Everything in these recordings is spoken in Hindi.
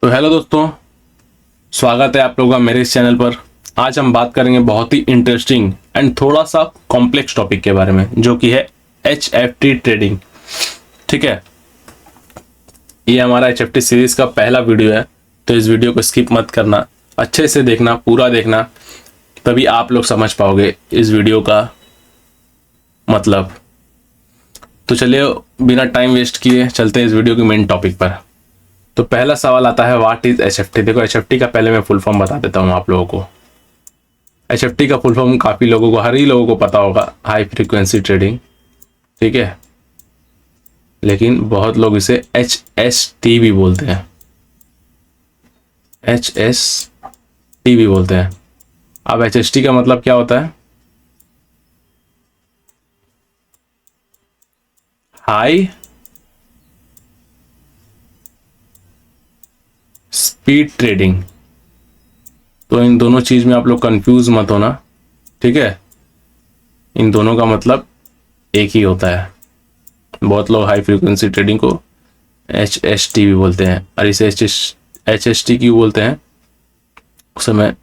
तो हेलो दोस्तों, स्वागत है आप लोगों का मेरे इस चैनल पर। आज हम बात करेंगे बहुत ही इंटरेस्टिंग एंड थोड़ा सा कॉम्प्लेक्स टॉपिक के बारे में, जो कि है HFT ट्रेडिंग। ठीक है, ये हमारा HFT सीरीज का पहला वीडियो है, तो इस वीडियो को स्किप मत करना, अच्छे से देखना, पूरा देखना, तभी आप लोग समझ पाओगे इस वीडियो का मतलब। तो चलिए बिना टाइम वेस्ट किए चलते हैं इस वीडियो के मेन टॉपिक पर। तो पहला सवाल आता है, व्हाट इज HFT। देखो, HFT का पहले मैं फुल फॉर्म बता देता हूँ आप लोगों को। HFT का फुल फॉर्म काफी लोगों को, हर ही लोगों को पता होगा, हाई फ्रीक्वेंसी ट्रेडिंग। ठीक है, लेकिन बहुत लोग इसे HST भी बोलते हैं। HST भी बोलते हैं। अब HST का मतलब क्या होता है? High speed trading. तो इन दोनों चीज में आप लोग कंफ्यूज मत होना, ठीक है। इन दोनों का मतलब एक ही होता है। बहुत लोग हाई फ्रीक्वेंसी ट्रेडिंग को HST भी बोलते हैं, और इसे HST क्यों बोलते हैं उसे मैं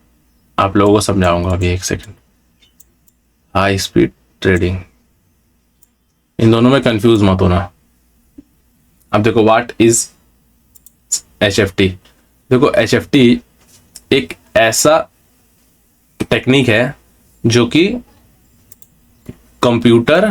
आप लोगों को समझाऊंगा अभी, एक सेकंड। हाई स्पीड ट्रेडिंग, इन दोनों में कंफ्यूज मत होना। अब देखो, व्हाट इज HFT। देखो, HFT एक ऐसा टेक्निक है जो कि कंप्यूटर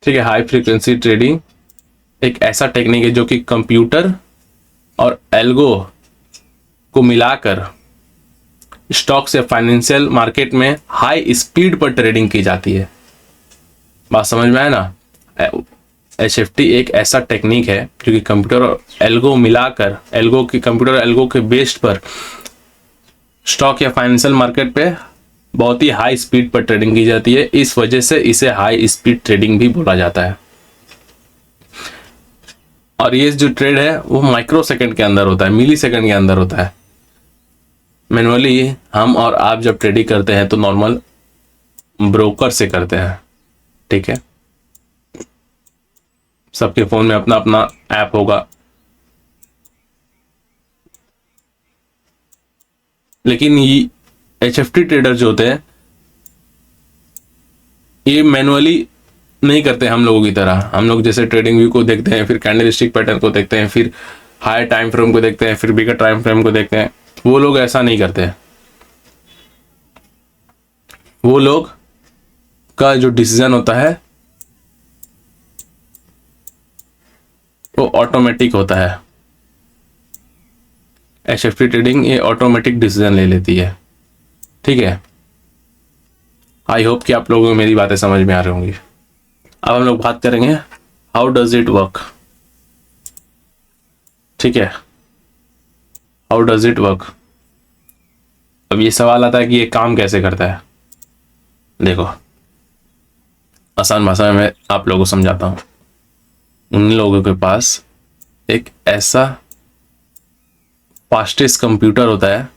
ठीक है, हाई फ्रीक्वेंसी ट्रेडिंग एक ऐसा टेक्निक है जो कि कंप्यूटर और एल्गो को मिलाकर स्टॉक्स या फाइनेंशियल मार्केट में हाई स्पीड पर ट्रेडिंग की जाती है। बात समझ में आया ना? HFT एक ऐसा टेक्निक है जो कि कंप्यूटर और एल्गो मिलाकर, कंप्यूटर और एल्गो के बेस पर स्टॉक या फाइनेंशियल मार्केट पे बहुत ही हाई स्पीड पर ट्रेडिंग की जाती है। इस वजह से इसे हाई स्पीड ट्रेडिंग भी बोला जाता है। और ये जो ट्रेड है वो माइक्रो सेकंड के अंदर होता है, मिली सेकंड के अंदर होता है। मैनुअली हम और आप जब ट्रेडिंग करते हैं तो नॉर्मल ब्रोकर से करते हैं, ठीक है। सबके फोन में अपना अपना ऐप होगा, लेकिन ये HFT ट्रेडर जो होते हैं ये मैनुअली नहीं करते हम लोगों की तरह। हम लोग जैसे ट्रेडिंग व्यू को देखते हैं, फिर कैंडल स्टिक पैटर्न को देखते हैं, फिर हायर टाइम फ्रेम को देखते हैं, फिर बिगर टाइम फ्रेम को देखते हैं। वो लोग ऐसा नहीं करते हैं। वो लोग का जो डिसीजन होता है वो ऑटोमेटिक होता है। HFT ट्रेडिंग ये ऑटोमेटिक डिसीजन ले लेती है, ठीक है। आई होप कि आप लोगों को मेरी बातें समझ में आ रही होंगी। अब हम लोग बात करेंगे हाउ डज इट वर्क। ठीक है, हाउ डज इट वर्क। अब ये सवाल आता है कि ये काम कैसे करता है। देखो, आसान भाषा में मैं आप लोगों को समझाता हूं। उन लोगों के पास एक ऐसा फास्टेस्ट कंप्यूटर होता है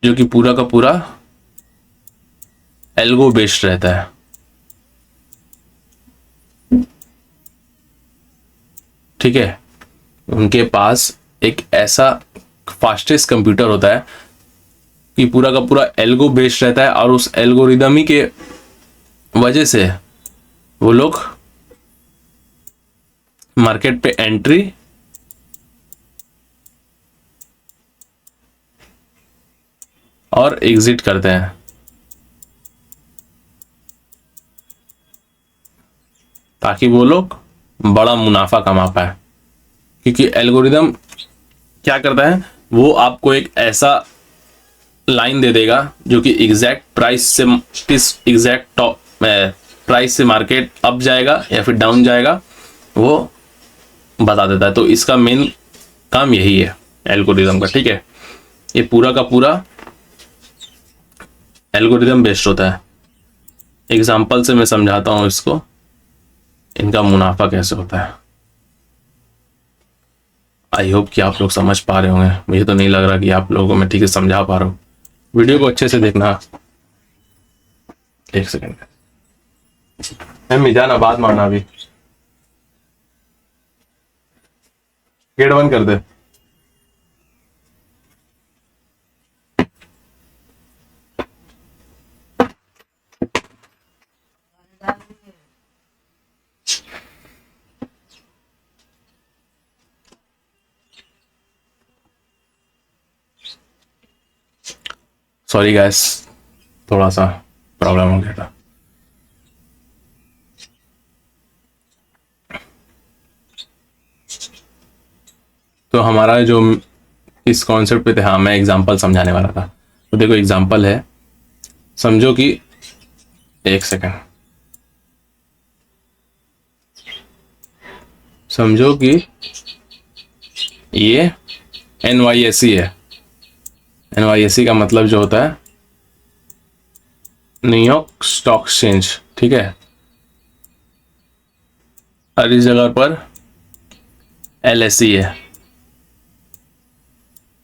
जो कि पूरा का पूरा एल्गो बेस्ड रहता है। ठीक है, उनके पास एक ऐसा फास्टेस्ट कंप्यूटर होता है कि पूरा का पूरा एल्गो बेस्ड रहता है, और उस एल्गोरिदम ही के वजह से वो लोग मार्केट पे एंट्री और एग्जिट करते हैं, ताकि वो लोग बड़ा मुनाफा कमा पाए। क्योंकि एल्गोरिदम क्या करता है, वो आपको एक ऐसा लाइन दे देगा जो कि एग्जैक्ट प्राइस से, किस एग्जैक्ट टॉप प्राइस से मार्केट अप जाएगा या फिर डाउन जाएगा, वो बता देता है। तो इसका मेन काम यही है एल्गोरिदम का, ठीक है। ये पूरा का पूरा एल्गोरिदम बेस्ड होता है। एग्जाम्पल से मैं समझाता हूं इसको, इनका मुनाफा कैसे होता है। आई होप कि आप लोग समझ पा रहे होंगे, मुझे तो नहीं लग रहा कि आप लोगों को मैं ठीक से समझा पा रहा हूँ। वीडियो को अच्छे से देखना। एक सेकंड मैं जाना, बात मारना, अभी गेट बंद कर दे। सॉरी गैस, थोड़ा सा प्रॉब्लम हो गया था। तो हमारा जो इस कॉन्सेप्ट पे थे, हाँ मैं एग्जांपल समझाने वाला था। तो देखो एग्जांपल है, समझो कि एक सेकंड, समझो कि ये NYSE है। NYSE का मतलब जो होता है न्यूयॉर्क स्टॉक एक्सचेंज, ठीक है। और इस जगह पर LSE है,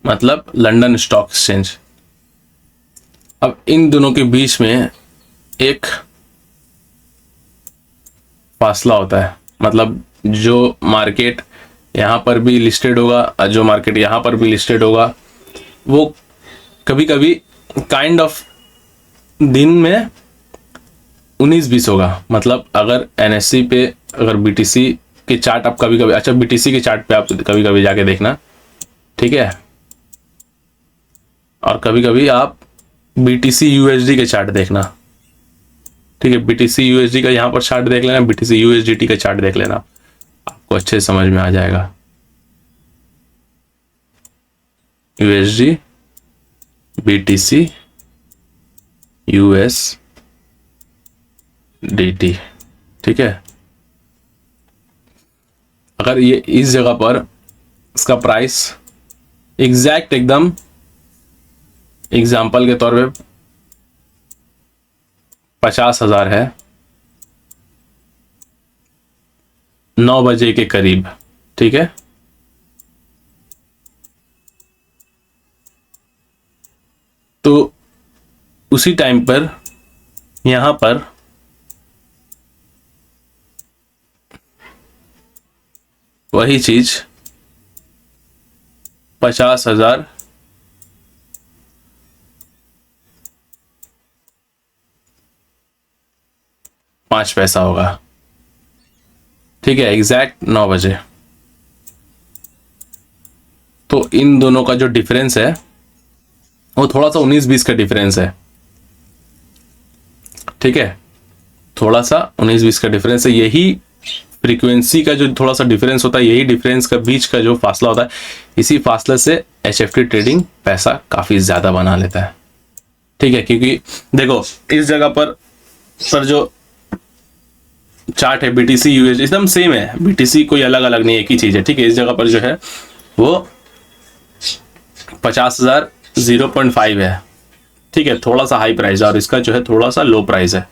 मतलब लंदन स्टॉक एक्सचेंज। अब इन दोनों के बीच में एक फासला होता है, मतलब जो मार्केट यहाँ पर भी लिस्टेड होगा और जो मार्केट यहाँ पर भी लिस्टेड होगा, वो कभी कभी काइंड ऑफ दिन में 19-20 होगा। मतलब अगर NSE पे, अगर BTC के चार्ट आप कभी कभी, अच्छा BTC के चार्ट पे आप कभी कभी जाके देखना, ठीक है। और कभी कभी आप BTC USD के चार्ट देखना, ठीक है। BTC USD का यहाँ पर चार्ट देख लेना, BTC USDT का चार्ट देख लेना, आपको अच्छे से समझ में आ जाएगा। USD, BTC, USDT, ठीक है। अगर ये इस जगह पर इसका प्राइस एग्जैक्ट एकदम एग्जाम्पल के तौर पे 50,000 है 9 बजे के करीब, ठीक है। तो उसी टाइम पर यहां पर वही चीज 50,000 5 पैसा होगा, ठीक है, एग्जैक्ट 9 बजे। तो इन दोनों का जो डिफरेंस है वो थोड़ा सा 19-20 का डिफरेंस है, ठीक है। थोड़ा सा 19-20 का डिफरेंस है। यही फ्रीक्वेंसी का जो थोड़ा सा डिफरेंस होता है, यही डिफरेंस का बीच का जो फासला होता है, इसी फासले से HFT ट्रेडिंग पैसा काफी ज्यादा बना लेता है, ठीक है। क्योंकि देखो इस जगह पर जो चार्ट है BTC USD एकदम सेम है, BTC कोई अलग अलग नहीं, एक ही चीज है, ठीक है। इस जगह पर जो है वो 50,000 0.5 है, ठीक है, थोड़ा सा हाई प्राइस है, और इसका जो है थोड़ा सा लो प्राइस है।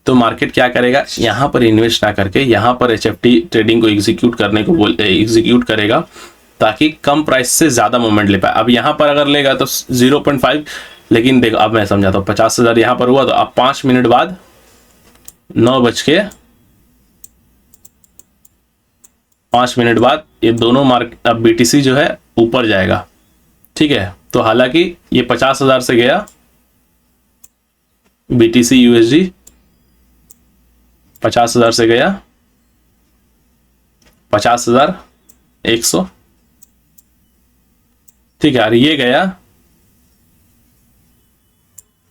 तो मार्केट क्या करेगा, यहां पर इन्वेस्ट ना करके यहां पर HFT ट्रेडिंग को एग्जीक्यूट करने को एग्जीक्यूट करेगा, ताकि कम प्राइस से ज्यादा मूवमेंट ले पाए। अब यहां पर अगर लेगा तो 0.5, लेकिन देखो अब मैं समझाता हूँ। 50,000 यहां पर हुआ, तो अब 5 मिनट बाद 9:05 बाद ये दोनों मार्केट, अब BTC जो है ऊपर जाएगा, ठीक है। तो हालांकि ये 50,000 से गया BTC USD, 50,000 से गया 50,100, ठीक है। और ये गया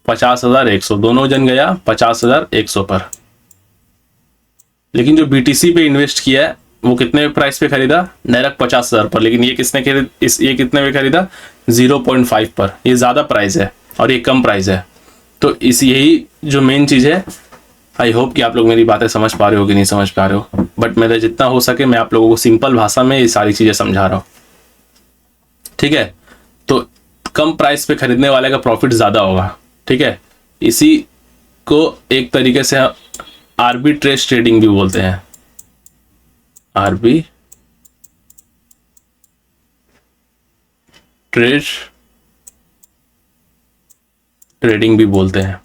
50,100, दोनों जन गया 50,100 पर। लेकिन जो BTC पे इन्वेस्ट किया है वो कितने प्राइस पे खरीदा, डायरेक्ट 50,000 पर, लेकिन ये किसने खरीद, ये कितने पे खरीदा 0.5 पर। ये ज्यादा प्राइस है और ये कम प्राइस है। तो इस यही जो मेन चीज है आई होप कि आप लोग मेरी बातें समझ पा रहे हो कि नहीं समझ पा रहे हो, बट मेरे जितना हो सके मैं आप लोगों को सिंपल भाषा में ये सारी चीजें समझा रहा हूँ। ठीक है, तो कम प्राइस पे खरीदने वाले का प्रॉफिट ज्यादा होगा। ठीक है, इसी को एक तरीके से आर्बिट्रेज ट्रेडिंग भी बोलते हैं। आरबी ट्रेज ट्रेडिंग भी बोलते हैं।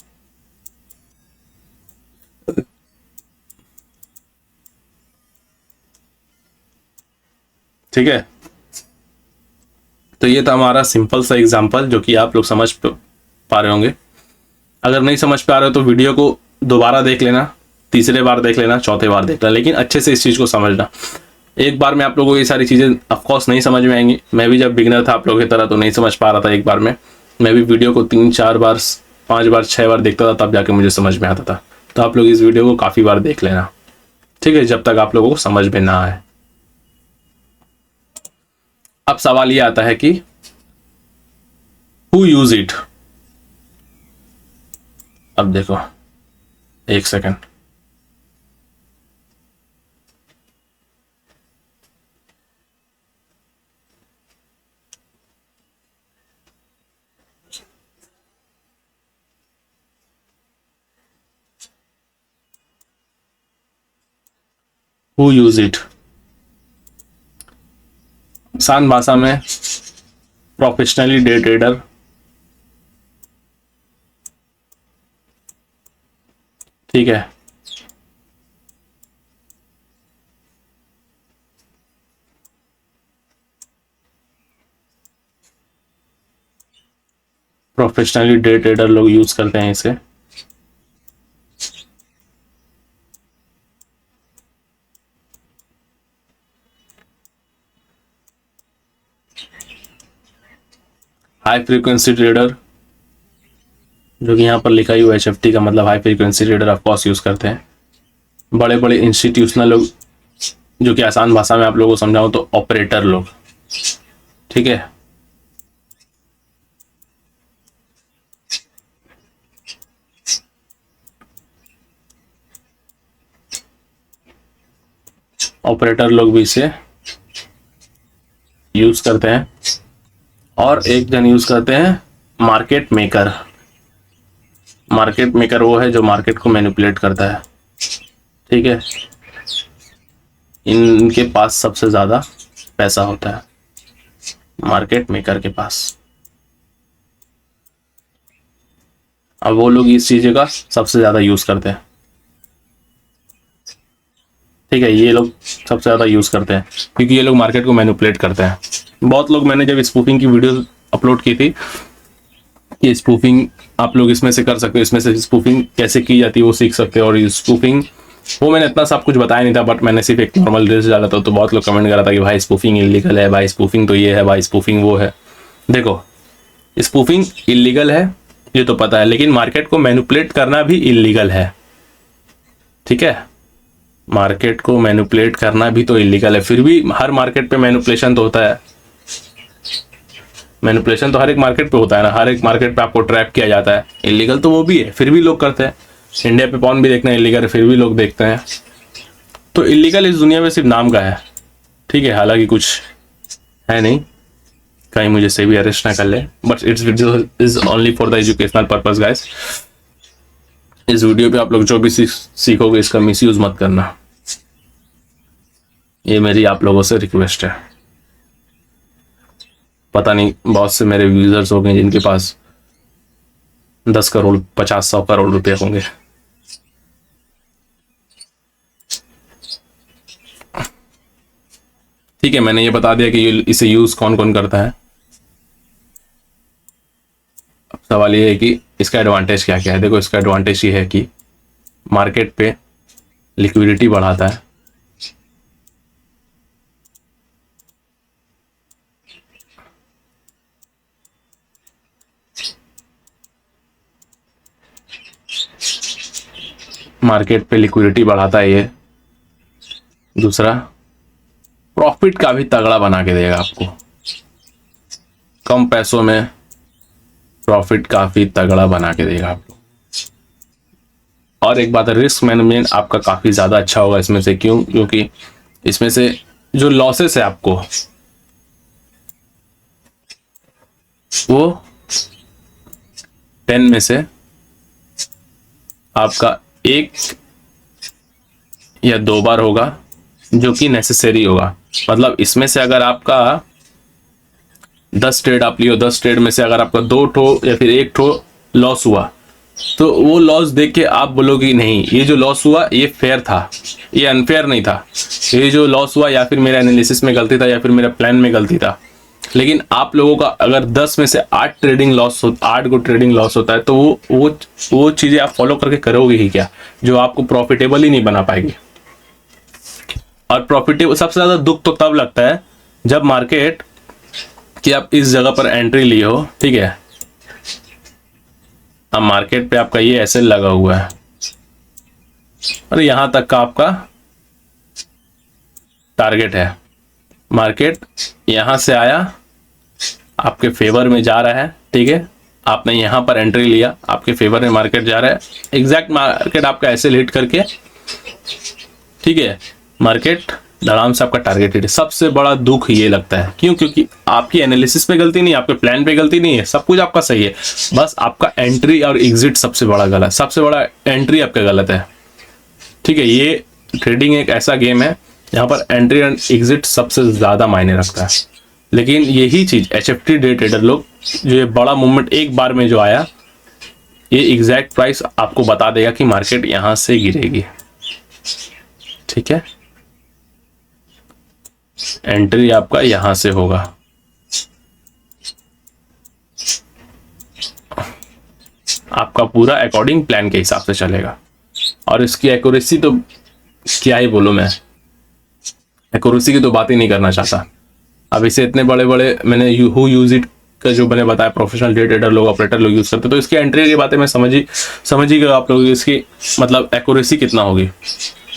ठीक है, तो ये था हमारा सिंपल सा एग्जांपल जो कि आप लोग समझ पा रहे होंगे। अगर नहीं समझ पा रहे हो तो वीडियो को दोबारा देख लेना, तीसरे बार देख लेना, चौथे बार देख लेना, लेकिन अच्छे से इस चीज़ को समझना। एक बार में आप लोगों को ये सारी चीज़ें ऑफकोर्स नहीं समझ में आएंगी। मैं भी जब बिगिनर था आप लोगों की तरह तो नहीं समझ पा रहा था एक बार में। मैं भी वीडियो को 3-4 बार, 5 बार, 6 बार देखता था, तब जाके मुझे समझ में आता था। तो आप लोग इस वीडियो को काफ़ी बार देख लेना, ठीक है, जब तक आप लोगों को समझ में ना आए। अब सवाल ये आता है कि हु यूज इट। अब देखो, एक सेकंड, हु यूज इट आसान भाषा में प्रोफेशनली डे ट्रेडर, ठीक है, प्रोफेशनली डे ट्रेडर लोग यूज करते हैं इसे। हाई फ्रीक्वेंसी ट्रेडर, जो कि यहाँ पर लिखा ही हुआ है HFT का मतलब high frequency trader of course use करते हैं। बड़े बड़े इंस्टीट्यूशनल लोग, जो कि आसान भाषा में आप लोगों को समझाऊं तो ऑपरेटर लोग, ठीक है। ऑपरेटर लोग भी इसे यूज करते हैं। और एक जन यूज करते हैं मार्केट मेकर। मार्केट मेकर वो है जो मार्केट को मैनिपुलेट करता है, ठीक है। इनके पास सबसे ज्यादा पैसा होता है, मार्केट मेकर के पास। अब वो लोग इस चीज का सबसे ज्यादा यूज करते हैं, ठीक है। ये लोग सबसे ज्यादा यूज करते हैं क्योंकि ये लोग मार्केट को मैनिपुलेट करते हैं। बहुत लोग, मैंने जब स्पूफिंग की वीडियो अपलोड की थी कि स्पूफिंग आप लोग इसमें से कर सकते हो, इसमें से स्पूफिंग कैसे की जाती है वो सीख सकते हो। और स्पूफिंग वो मैंने इतना सब कुछ बताया नहीं था, बट मैंने सिर्फ एक नॉर्मल ड्रेस डाला था, तो बहुत लोग कमेंट करा था कि भाई स्पूफिंग इलीगल है, भाई स्पूफिंग तो ये है, भाई स्पूफिंग वो है। देखो, स्पूफिंग इलीगल है ये तो पता है, लेकिन मार्केट को मैनिपुलेट करना भी इलीगल है, ठीक है। मार्केट को मैनिपुलेट करना भी तो इलीगल है। फिर भी हर मार्केट पे मैनिपुलेशन तो होता है। मैनिपुलेशन तो हर एक मार्केट पे होता है ना, हर एक मार्केट पे आपको ट्रैप किया जाता है। इलीगल तो वो भी है, फिर भी लोग करते हैं। इंडिया पे पॉन भी देखना इलीगल है, फिर भी लोग देखते हैं। तो इलीगल इस दुनिया में सिर्फ नाम का है, ठीक है, हालांकि कुछ है नहीं, कहीं मुझे से भी अरेस्ट ना कर ले। But it's video is only for the educational purpose guys. इस वीडियो पे आप लोग जो भी सीखोगे इसका मिसयूज मत करना, ये मेरी आप लोगों से रिक्वेस्ट है। पता नहीं बहुत से मेरे यूजर्स हो गए जिनके पास 10 करोड़ 50-100 करोड़ रुपए होंगे। ठीक है, मैंने ये बता दिया कि इसे यूज कौन कौन करता है। अब सवाल ये है कि इसका एडवांटेज क्या क्या है। देखो, इसका एडवांटेज ये है कि मार्केट पे लिक्विडिटी बढ़ाता है, मार्केट पे लिक्विडिटी बढ़ाता है ये। दूसरा, प्रॉफिट का भी तगड़ा बना के देगा आपको, कम पैसों में प्रॉफिट काफी तगड़ा बना के देगा आपको। और एक बात है, रिस्क मैनेजमेंट आपका काफ़ी ज़्यादा अच्छा होगा इसमें से। क्यों? क्योंकि इसमें से जो लॉसेस है आपको वो 10 में से आपका 1 या 2 बार होगा जो कि नेसेसरी होगा। मतलब इसमें से अगर आपका 10 ट्रेड आप लियो, 10 ट्रेड में से अगर आपका 2 ठो या फिर 1 ठो लॉस हुआ, तो वो लॉस देख के आप बोलोगे नहीं ये जो लॉस हुआ ये फेयर था, ये अनफेयर नहीं था, ये जो लॉस हुआ या फिर मेरा एनालिसिस में गलती था या फिर मेरा प्लान में गलती था। लेकिन आप लोगों का अगर 10 में से 8 ट्रेडिंग लॉस हो, 8 को ट्रेडिंग लॉस होता है, तो वो चीज़ें आप फॉलो करके करोगे ही क्या, जो आपको प्रॉफिटेबल ही नहीं बना पाएगी। और प्रॉफिटेबल सबसे ज़्यादा दुख तो तब लगता है जब मार्केट कि आप इस जगह पर एंट्री लिए हो, ठीक है, अब मार्केट पे आपका ये ऐसे लगा हुआ है और यहां तक का आपका टारगेट है, मार्केट यहां से आया आपके फेवर में जा रहा है, ठीक है, आपने यहां पर एंट्री लिया, आपके फेवर में मार्केट जा रहा है, एग्जैक्ट मार्केट आपका ऐसे हिट करके, ठीक है, मार्केट आराम से आपका टारगेट हिट। सबसे बड़ा दुख ये लगता है, क्यों? क्योंकि आपकी एनालिसिस पे गलती नहीं है, आपके प्लान पे गलती नहीं है, सब कुछ आपका सही है, बस आपका एंट्री और एग्जिट सबसे बड़ा गलत, सबसे बड़ा एंट्री आपका गलत है, ठीक है। ये ट्रेडिंग एक ऐसा गेम है जहां पर एंट्री एंड एग्जिट सबसे ज्यादा मायने रखता है। लेकिन यही चीज HFT डे ट्रेडर लोग, जो ये बड़ा मूवमेंट एक बार में जो आया, ये एग्जैक्ट प्राइस आपको बता देगा कि मार्केट यहां से गिरेगी, ठीक है, एंट्री आपका यहां से होगा, आपका पूरा अकॉर्डिंग प्लान के हिसाब से चलेगा। और इसकी एक्यूरेसी तो क्या ही बोलूं मैं, एक्यूरेसी की तो बात ही नहीं करना चाहता। अब इसे इतने बड़े बड़े मैंने हु यूज इट का जो मैंने बताया, प्रोफेशनल डे ट्रेडर लोग, ऑपरेटर लोग यूज करते, तो इसकी एंट्री की बातें मैं समझ ही गए आप लोग, इसकी मतलब एक्यूरेसी कितना होगी,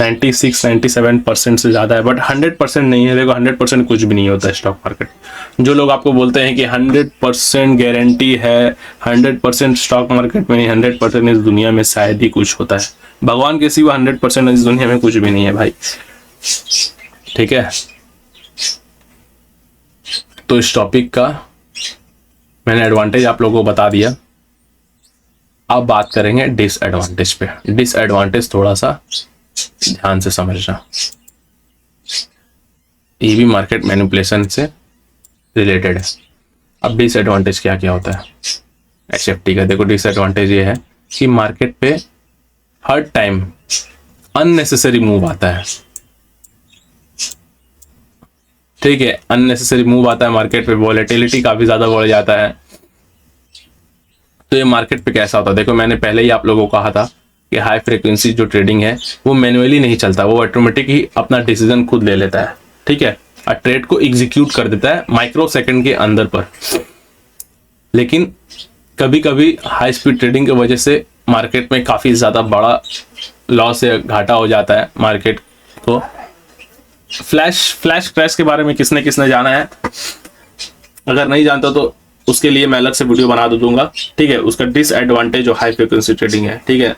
96-97% से ज़्यादा है, बट 100% नहीं है। देखो 100% कुछ भी नहीं होता है स्टॉक मार्केट। जो लोग आपको बोलते हैं कि 100% गारंटी है, 100% स्टॉक मार्केट में नहीं, 100% इस दुनिया में शायद ही कुछ होता है, भगवान के सिवा 100% इस दुनिया में कुछ भी नहीं है भाई, ठीक है। तो इस टॉपिक का मैंने एडवांटेज आप लोगों को बता दिया। अब बात करेंगे डिसएडवांटेज पे। डिसएडवांटेज थोड़ा सा ध्यान से समझना, ये भी मार्केट मैनिपुलेशन से रिलेटेड है। अब डिसएडवांटेज क्या क्या होता है HFT का? देखो डिसएडवांटेज ये है कि मार्केट पे हर टाइम अननेसेसरी मूव आता है, ठीक है, अननेसेसरी मूव आता है मार्केट पे, वॉलेटिलिटी काफी ज्यादा बढ़ जाता है। तो ये मार्केट पे कैसा होता है? देखो मैंने पहले ही आप लोगों को कहा था कि हाई फ्रीक्वेंसी जो ट्रेडिंग है वो मैन्युअली नहीं चलता, वो ऑटोमेटिक ही अपना डिसीजन खुद ले लेता है, ठीक है, और ट्रेड को एग्जीक्यूट कर देता है माइक्रो सेकंड के अंदर पर। लेकिन कभी कभी हाई स्पीड ट्रेडिंग की वजह से मार्केट में काफी ज्यादा बड़ा लॉस या घाटा हो जाता है मार्केट को। फ्लैश क्रैश के बारे में किसने किसने जाना है, अगर नहीं जानता तो उसके लिए मैं अलग से वीडियो बना दूंगा, ठीक है। उसका डिसएडवांटेज जो हाई फ्रीक्वेंसी ट्रेडिंग है, ठीक है,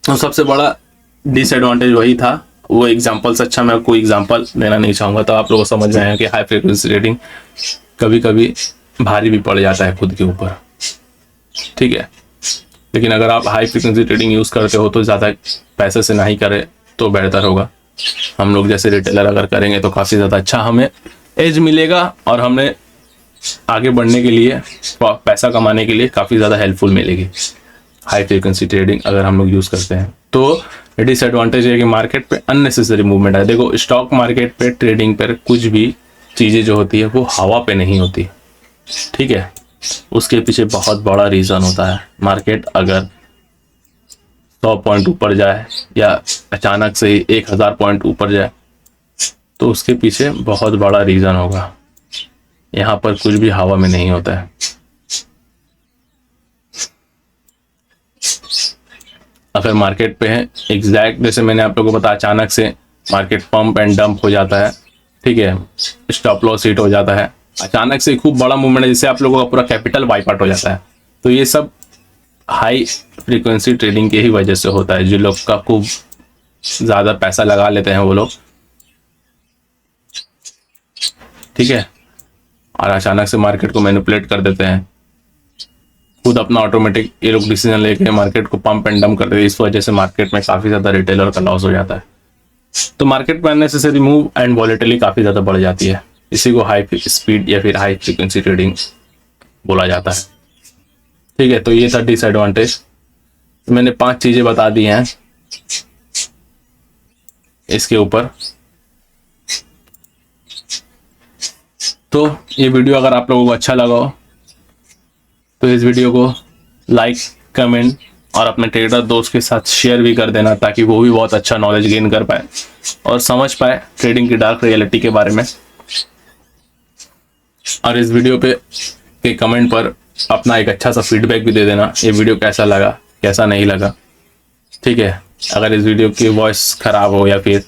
तो सबसे बड़ा डिसएडवांटेज वही था। वो एग्जांपल्स, अच्छा मैं कोई एग्जांपल देना नहीं चाहूंगा, तो आप लोगों को समझ जाएगा कि हाई फ्रीक्वेंसी ट्रेडिंग कभी कभी भारी भी पड़ जाता है खुद के ऊपर, ठीक है। लेकिन अगर आप हाई फ्रीक्वेंसी ट्रेडिंग यूज करते हो तो ज्यादा पैसे से नहीं करे तो बेहतर होगा। हम लोग जैसे रिटेलर अगर करेंगे तो काफी ज्यादा अच्छा हमें एज मिलेगा और हमें आगे बढ़ने के लिए, पैसा कमाने के लिए काफी ज्यादा हेल्पफुल मिलेगी हाई फ्रीक्वेंसी ट्रेडिंग अगर हम लोग यूज करते हैं। तो डिसएडवांटेज है कि मार्केट पे अननेसेसरी मूवमेंट है। देखो स्टॉक मार्केट पे ट्रेडिंग पर कुछ भी चीजें जो होती है वो हवा पे नहीं होती, ठीक है, उसके पीछे बहुत बड़ा रीजन होता है। मार्केट अगर 100 पॉइंट ऊपर जाए या अचानक से 1000 पॉइंट ऊपर जाए तो उसके पीछे बहुत बड़ा रीजन होगा। यहाँ पर कुछ भी हवा में नहीं होता है। अगर मार्केट पे है एग्जैक्ट, जैसे मैंने आप लोगों को बताया, अचानक से मार्केट पंप एंड डंप हो जाता है, ठीक है, स्टॉप लॉस हिट हो जाता है, अचानक से खूब बड़ा मूवमेंट है जिससे आप लोगों का पूरा कैपिटल वाइप आउट हो जाता है। तो ये सब हाई फ्रीक्वेंसी ट्रेडिंग की ही वजह से होता है। जो लोग का खूब ज़्यादा पैसा लगा लेते हैं वो लोग, ठीक है, और अचानक से मार्केट को मैनिपुलेट कर देते हैं, खुद अपना ऑटोमेटिक ये लोग डिसीजन लेके मार्केट को पंप एंड डंप कर देते हैं। इस वजह से मार्केट में काफ़ी ज़्यादा रिटेलर का लॉस हो जाता है। तो मार्केट में अननेसेसरी मूव एंड वॉलेटिलिटी काफ़ी ज़्यादा बढ़ जाती है। इसी को हाई स्पीड या फिर हाई फ्रीक्वेंसी ट्रेडिंग बोला जाता है, ठीक है। तो ये था डिसएडवांटेज। तो मैंने 5 चीज़ें बता दी हैं इसके ऊपर। तो ये वीडियो अगर आप लोगों को अच्छा लगा हो तो इस वीडियो को लाइक, कमेंट और अपने ट्रेडर दोस्त के साथ शेयर भी कर देना, ताकि वो भी बहुत अच्छा नॉलेज गेन कर पाए और समझ पाए ट्रेडिंग की डार्क रियलिटी के बारे में। और इस वीडियो पे के कमेंट पर अपना एक अच्छा सा फीडबैक भी दे देना, ये वीडियो कैसा लगा, कैसा नहीं लगा, ठीक है। अगर इस वीडियो की वॉइस खराब हो या फिर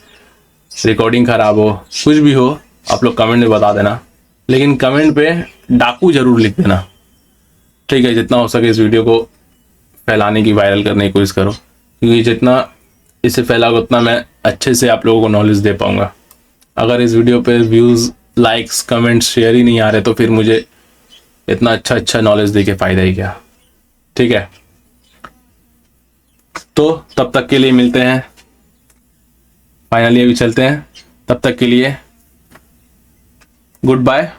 रिकॉर्डिंग खराब हो, कुछ भी हो, आप लोग कमेंट में बता देना, लेकिन कमेंट पे डाकू जरूर लिख देना, ठीक है। जितना हो सके इस वीडियो को फैलाने की, वायरल करने की कोशिश करो, क्योंकि जितना इसे फैलाओगे उतना मैं अच्छे से आप लोगों को नॉलेज दे पाऊंगा। अगर इस वीडियो पे व्यूज़, लाइक्स, कमेंट्स, शेयर ही नहीं आ रहे तो फिर मुझे इतना अच्छा नॉलेज दे के फ़ायदा ही क्या, ठीक है। तो तब तक के लिए मिलते हैं, फाइनली अभी चलते हैं। तब तक के लिए good bye,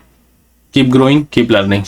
keep growing, keep learning.